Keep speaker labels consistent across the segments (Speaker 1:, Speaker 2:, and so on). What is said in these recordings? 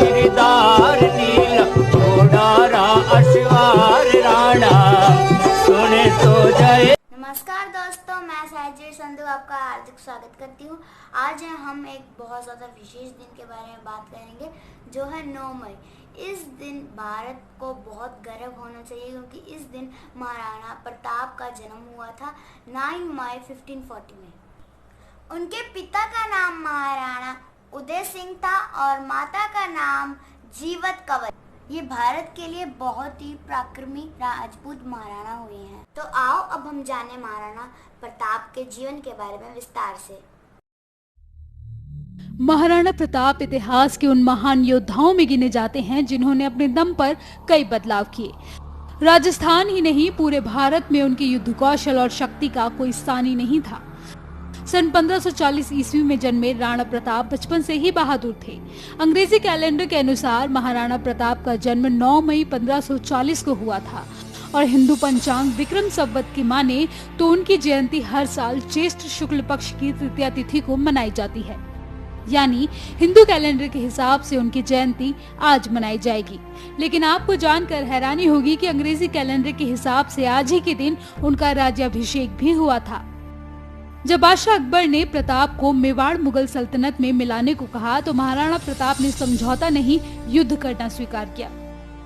Speaker 1: गिरधार नीला घोड़ा अश्वार राणा सुने तो जय।
Speaker 2: नमस्कार दोस्तों, मैं सहजीव संधू आपका हार्दिक स्वागत करती हूँ। आज हम एक बहुत ज़्यादा विशेष दिन के बारे में बात करेंगे जो है 9 मई। इस दिन भारत को बहुत गर्व होना चाहिए क्योंकि इस दिन महाराणा प्रताप का जन्म हुआ था 9 मई 1540 में। उनके पिता का नाम महाराणा उदय सिंह था और माता का नाम जीवत कंवर। ये भारत के लिए बहुत ही पराक्रमी राजपूत महाराणा हुए हैं। तो आओ अब हम जाने महाराणा प्रताप के जीवन के बारे में विस्तार से।
Speaker 3: महाराणा प्रताप इतिहास के उन महान योद्धाओं में गिने जाते हैं जिन्होंने अपने दम पर कई बदलाव किए। राजस्थान ही नहीं, पूरे भारत में उनके युद्ध कौशल और शक्ति का कोई सानी नहीं था। सन 1540 ईस्वी में जन्मे राणा प्रताप बचपन से ही बहादुर थे। अंग्रेजी कैलेंडर के अनुसार महाराणा प्रताप का जन्म 9 मई 1540 को हुआ था और हिंदू पंचांग विक्रम संवत की माने तो उनकी जयंती हर साल ज्येष्ठ शुक्ल पक्ष की तृतीया तिथि को मनाई जाती है। यानी हिंदू कैलेंडर के हिसाब से उनकी जयंती आज मनाई जाएगी। लेकिन आपको जानकर हैरानी होगी कि अंग्रेजी कैलेंडर के हिसाब से आज ही के दिन उनका राज्याभिषेक भी हुआ था। जब बादशाह अकबर ने प्रताप को मेवाड़ मुगल सल्तनत में मिलाने को कहा तो महाराणा प्रताप ने समझौता नहीं युद्ध करना स्वीकार किया,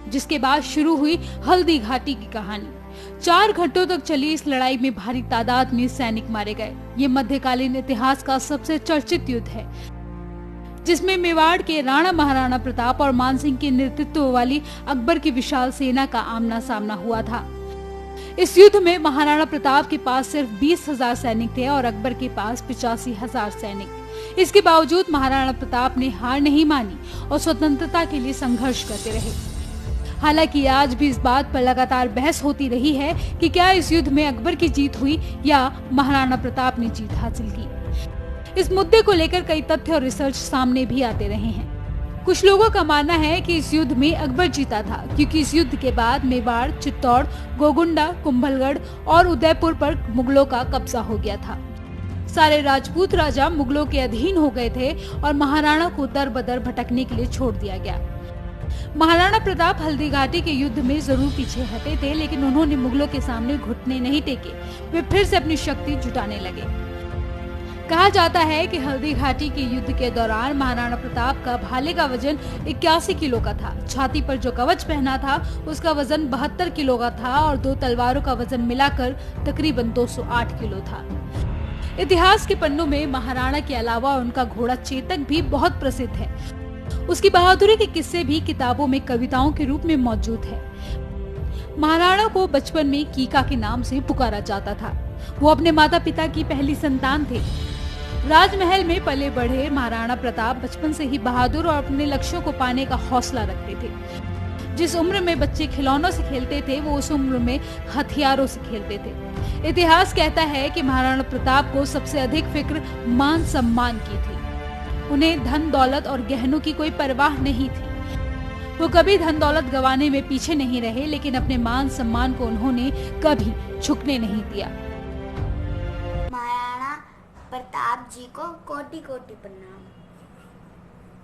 Speaker 3: जिसके बाद शुरू हुई हल्दी घाटी की कहानी। 4 घंटों तक चली इस लड़ाई में भारी तादाद में सैनिक मारे गए। ये मध्यकालीन इतिहास का सबसे चर्चित युद्ध है, जिसमें मेवाड़ के राणा महाराणा प्रताप और मानसिंह के नेतृत्व वाली अकबर की विशाल सेना का आमना सामना हुआ था। इस युद्ध में महाराणा प्रताप के पास सिर्फ 20,000 सैनिक थे और अकबर के पास 85,000 सैनिक। इसके बावजूद महाराणा प्रताप ने हार नहीं मानी और स्वतंत्रता के लिए संघर्ष करते रहे। हालांकि आज भी इस बात पर लगातार बहस होती रही है कि क्या इस युद्ध में अकबर की जीत हुई या महाराणा प्रताप ने जीत हासिल की। इस मुद्दे को लेकर कई तथ्य और रिसर्च सामने भी आते रहे हैं। कुछ लोगों का मानना है कि इस युद्ध में अकबर जीता था क्योंकि इस युद्ध के बाद मेवाड़, चित्तौड़, गोगुंडा, कुंभलगढ़ और उदयपुर पर मुगलों का कब्जा हो गया था। सारे राजपूत राजा मुगलों के अधीन हो गए थे और महाराणा को दर बदर भटकने के लिए छोड़ दिया गया। महाराणा प्रताप हल्दी घाटी के युद्ध में जरूर पीछे हटे थे, लेकिन उन्होंने मुगलों के सामने घुटने नहीं टेके। वे फिर से अपनी शक्ति जुटाने लगे। कहा जाता है कि हल्दी घाटी के युद्ध के दौरान महाराणा प्रताप का भाले का वजन 81 किलो का था। छाती पर जो कवच पहना था उसका वजन 72 किलो का था और 2 तलवारों का वजन मिलाकर तकरीबन 208 किलो था। इतिहास के पन्नों में महाराणा के अलावा उनका घोड़ा चेतक भी बहुत प्रसिद्ध है। उसकी बहादुरी के किस्से भी किताबों में कविताओं के रूप में मौजूद है। महाराणा को बचपन में कीका के नाम से पुकारा जाता था। वो अपने माता पिता की पहली संतान थे। राजमहल में पले बढ़े महाराणा प्रताप बचपन से ही बहादुर और अपने लक्ष्यों को पाने का हौसला रखते थे। जिस उम्र में बच्चे खिलौनों से खेलते थे वो उस उम्र में हथियारों से खेलते थे। इतिहास कहता है कि महाराणा प्रताप को सबसे अधिक फिक्र मान सम्मान की थी। उन्हें धन दौलत और गहनों की कोई परवाह नहीं थी। वो कभी धन दौलत गंवाने में पीछे नहीं रहे, लेकिन अपने मान सम्मान को उन्होंने कभी झुकने नहीं दिया।
Speaker 2: महाराणा प्रताप जी को कोटि कोटि प्रणाम।